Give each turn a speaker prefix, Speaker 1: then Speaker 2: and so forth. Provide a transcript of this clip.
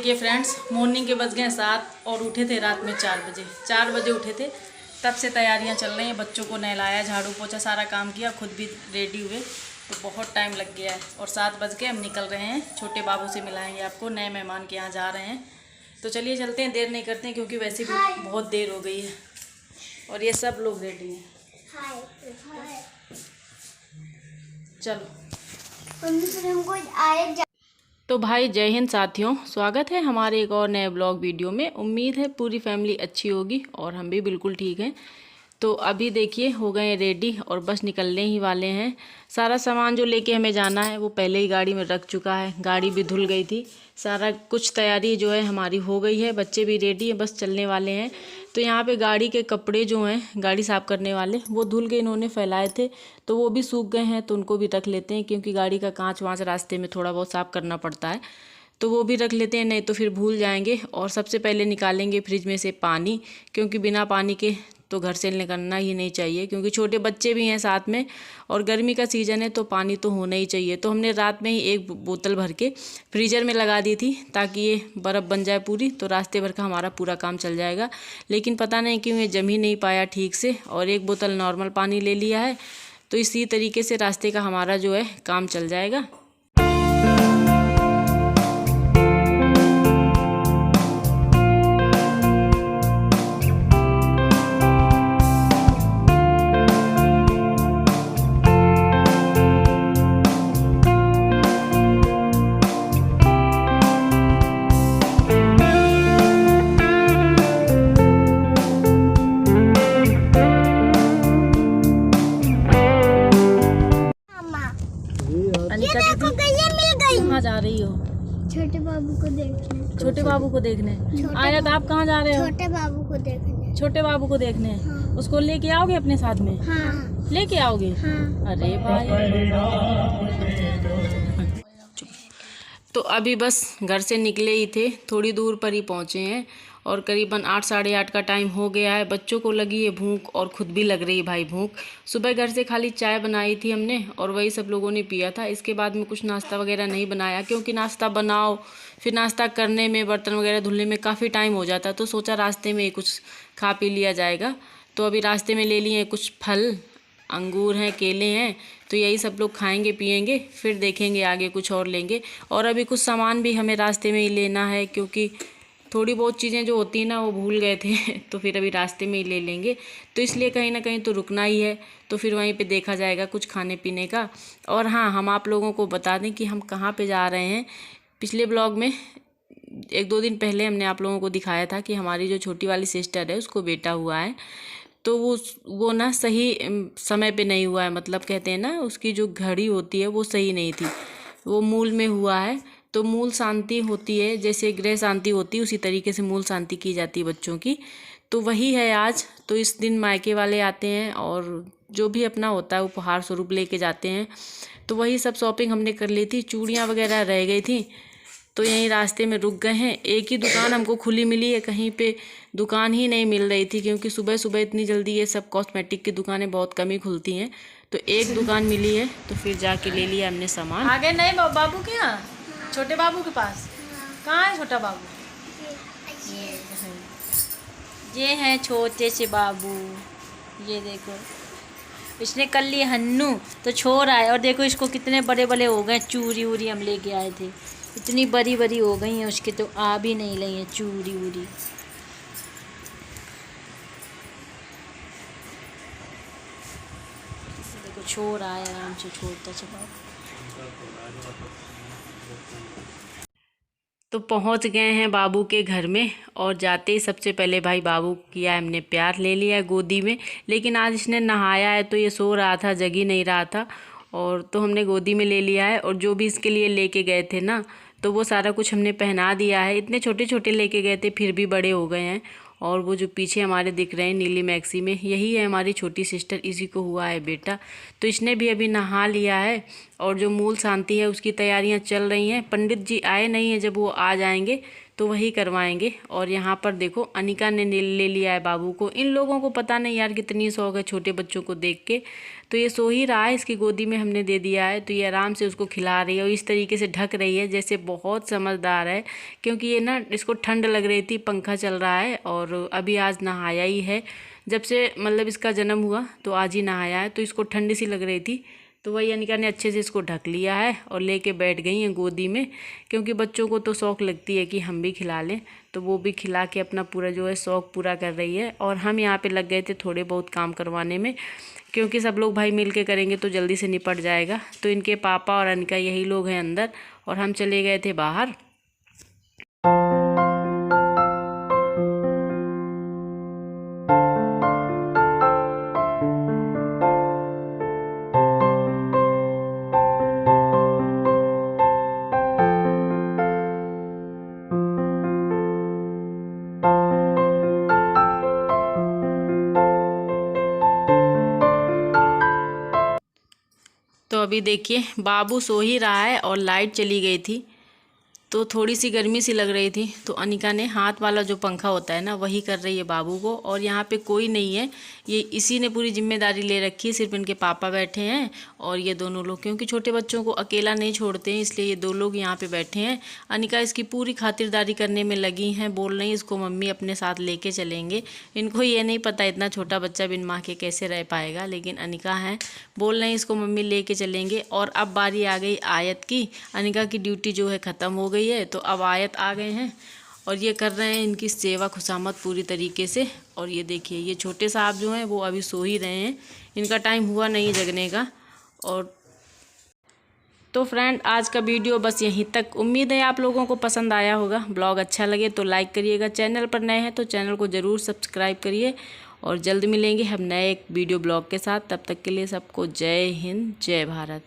Speaker 1: देखिए friends, morning के बज गए 7 और उठे थे रात में 4 बजे उठे थे। तब से तैयारियां चल रही हैं। बच्चों को नहलाया, झाड़ू पोछा सारा काम किया, खुद भी रेडी हुए, तो बहुत टाइम लग गया है। और 7 बज के हम निकल रहे हैं। छोटे बाबू से मिलाएंगे आपको, नए मेहमान के यहाँ जा रहे हैं। तो चलिए चलते हैं, देर नहीं करते हैं क्योंकि वैसे भी बहुत देर हो गई है। और ये सब लोग रेडी हैं। चलो तो भाई जय हिंद साथियों, स्वागत है हमारे एक और नए ब्लॉग वीडियो में। उम्मीद है पूरी फैमिली अच्छी होगी और हम भी बिल्कुल ठीक हैं। तो अभी देखिए हो गए हैं रेडी और बस निकलने ही वाले हैं। सारा सामान जो लेके हमें जाना है वो पहले ही गाड़ी में रख चुका है। गाड़ी भी धुल गई थी, सारा कुछ तैयारी जो है हमारी हो गई है। बच्चे भी रेडी हैं, बस चलने वाले हैं। तो यहाँ पे गाड़ी के कपड़े जो हैं गाड़ी साफ़ करने वाले, वो धुल के इन्होंने फैलाए थे, तो वो भी सूख गए हैं। तो उनको भी रख लेते हैं क्योंकि गाड़ी का कांच वाँच रास्ते में थोड़ा बहुत साफ़ करना पड़ता है, तो वो भी रख लेते हैं, नहीं तो फिर भूल जाएंगे। और सबसे पहले निकालेंगे फ्रिज में से पानी, क्योंकि बिना पानी के तो घर से निकलना ही नहीं चाहिए, क्योंकि छोटे बच्चे भी हैं साथ में और गर्मी का सीज़न है, तो पानी तो होना ही चाहिए। तो हमने रात में ही एक बोतल भर के फ्रीज़र में लगा दी थी ताकि ये बर्फ़ बन जाए पूरी, तो रास्ते भर का हमारा पूरा काम चल जाएगा। लेकिन पता नहीं क्यों ये जम ही नहीं पाया ठीक से, और एक बोतल नॉर्मल पानी ले लिया है। तो इसी तरीके से रास्ते का हमारा जो है काम चल जाएगा। कहाँ जा रही हो?
Speaker 2: छोटे बाबू को देखने।
Speaker 1: छोटे बाबू को देखने आया था। आप कहाँ जा रहे हो?
Speaker 2: छोटे बाबू को देखने।
Speaker 1: छोटे बाबू को देखने।
Speaker 2: हाँ।
Speaker 1: उसको लेके आओगे अपने साथ में?
Speaker 2: हाँ।
Speaker 1: लेके आओगे?
Speaker 2: हाँ।
Speaker 1: अरे भाई। तो अभी बस घर से निकले ही थे, थोड़ी दूर पर ही पहुँचे हैं और करीबन 8 साढ़े 8 का टाइम हो गया है। बच्चों को लगी है भूख और खुद भी लग रही है भाई भूख। सुबह घर से खाली चाय बनाई थी हमने और वही सब लोगों ने पिया था। इसके बाद में कुछ नाश्ता वगैरह नहीं बनाया, क्योंकि नाश्ता बनाओ फिर नाश्ता करने में, बर्तन वगैरह धुलने में काफ़ी टाइम हो जाता है। तो सोचा रास्ते में कुछ खा पी लिया जाएगा। तो अभी रास्ते में ले लिए कुछ फल, अंगूर हैं, केले हैं, तो यही सब लोग खाएंगे पिएंगे, फिर देखेंगे आगे कुछ और लेंगे। और अभी कुछ सामान भी हमें रास्ते में ही लेना है, क्योंकि थोड़ी बहुत चीज़ें जो होती हैं ना वो भूल गए थे तो फिर अभी रास्ते में ही ले लेंगे। तो इसलिए कहीं ना कहीं तो रुकना ही है, तो फिर वहीं पे देखा जाएगा कुछ खाने पीने का। और हाँ, हम आप लोगों को बता दें कि हम कहाँ पे जा रहे हैं। पिछले ब्लॉग में 1-2 दिन पहले हमने आप लोगों को दिखाया था कि हमारी जो छोटी वाली सिस्टर है उसको बेटा हुआ है। तो वो ना सही समय पे नहीं हुआ है, मतलब कहते हैं ना उसकी जो घड़ी होती है वो सही नहीं थी, वो मूल में हुआ है। तो मूल शांति होती है, जैसे गृह शांति होती है उसी तरीके से मूल शांति की जाती है बच्चों की। तो वही है आज। तो इस दिन मायके वाले आते हैं और जो भी अपना होता है उपहार स्वरूप लेके जाते हैं। तो वही सब शॉपिंग हमने कर ली थी, चूड़ियाँ वगैरह रह गई थी, तो यहीं रास्ते में रुक गए हैं। एक ही दुकान हमको खुली मिली है, कहीं पे दुकान ही नहीं मिल रही थी, क्योंकि सुबह सुबह इतनी जल्दी ये सब कॉस्मेटिक की दुकानें बहुत कम ही खुलती हैं। तो एक दुकान मिली है, तो फिर जाके ले लिया हमने सामान। आगे नहीं बाबू के यहाँ, छोटे बाबू के पास। कहाँ है छोटा बाबू? ये है छोटे से बाबू, ये देखो इसने कर लिए हन्नू तो छोड़ आए। और देखो इसको कितने बड़े बड़े हो गए, चूड़ी वूड़ी हम लेके आए थे, इतनी बड़ी बड़ी हो गई हैं उसके, तो आ भी नहीं रही है चूड़ी वूड़ी। देखो छोड़ आए आराम से, छोड़ता चला। तो पहुंच गए हैं बाबू के घर में, और जाते ही सबसे पहले भाई बाबू किया हमने प्यार, ले लिया गोदी में। लेकिन आज इसने नहाया है तो ये सो रहा था, जग ही नहीं रहा था, और तो हमने गोदी में ले लिया है। और जो भी इसके लिए लेके गए थे ना, तो वो सारा कुछ हमने पहना दिया है। इतने छोटे छोटे लेके गए थे फिर भी बड़े हो गए हैं। और वो जो पीछे हमारे दिख रहे हैं नीली मैक्सी में, यही है हमारी छोटी सिस्टर, इसी को हुआ है बेटा। तो इसने भी अभी नहा लिया है और जो मूल शांति है उसकी तैयारियां चल रही हैं। पंडित जी आए नहीं हैं, जब वो आ जाएंगे तो वही करवाएंगे। और यहाँ पर देखो अनिका ने ले लिया है बाबू को। इन लोगों को पता नहीं यार कितनी शौक है छोटे बच्चों को देख के। तो ये सो ही रहा है, इसकी गोदी में हमने दे दिया है, तो ये आराम से उसको खिला रही है और इस तरीके से ढक रही है जैसे बहुत समझदार है। क्योंकि ये ना इसको ठंड लग रही थी, पंखा चल रहा है और अभी आज नहाया ही है। जब से मतलब इसका जन्म हुआ तो आज ही नहाया है, तो इसको ठंडी सी लग रही थी। तो वही अनिका ने अच्छे से इसको ढक लिया है और लेके बैठ गई हैं गोदी में। क्योंकि बच्चों को तो शौक़ लगती है कि हम भी खिला लें, तो वो भी खिला के अपना पूरा जो है शौक़ पूरा कर रही है। और हम यहाँ पे लग गए थे थोड़े बहुत काम करवाने में, क्योंकि सब लोग भाई मिल के करेंगे तो जल्दी से निपट जाएगा। तो इनके पापा और अनिका यही लोग हैं अंदर और हम चले गए थे बाहर। तो अभी देखिए बाबू सो ही रहा है और लाइट चली गई थी, तो थोड़ी सी गर्मी सी लग रही थी। तो अनिका ने हाथ वाला जो पंखा होता है ना वही कर रही है बाबू को। और यहाँ पे कोई नहीं है, ये इसी ने पूरी जिम्मेदारी ले रखी है। सिर्फ इनके पापा बैठे हैं और ये दोनों लोग, क्योंकि छोटे बच्चों को अकेला नहीं छोड़ते हैं, इसलिए ये दो लोग यहाँ पे बैठे हैं। अनिका इसकी पूरी खातिरदारी करने में लगी हैं, बोल रही इसको मम्मी अपने साथ लेके चलेंगे। इनको ये नहीं पता इतना छोटा बच्चा बिन माँ के कैसे रह पाएगा, लेकिन अनिका है बोल रही इसको मम्मी लेके चलेंगे। और अब बारी आ गई आयत की। अनिका की ड्यूटी जो है ख़त्म हो गई है, तो अब आयत आ गए हैं और ये कर रहे हैं इनकी सेवा खुशामद पूरी तरीके से। और ये देखिए ये छोटे साहब जो हैं वो अभी सो ही रहे हैं, इनका टाइम हुआ नहीं जगने का। और तो फ्रेंड आज का वीडियो बस यहीं तक। उम्मीद है आप लोगों को पसंद आया होगा। ब्लॉग अच्छा लगे तो लाइक करिएगा, चैनल पर नए हैं तो चैनल को ज़रूर सब्सक्राइब करिए। और जल्द मिलेंगे हम नए एक वीडियो ब्लॉग के साथ। तब तक के लिए सबको जय हिंद, जय भारत।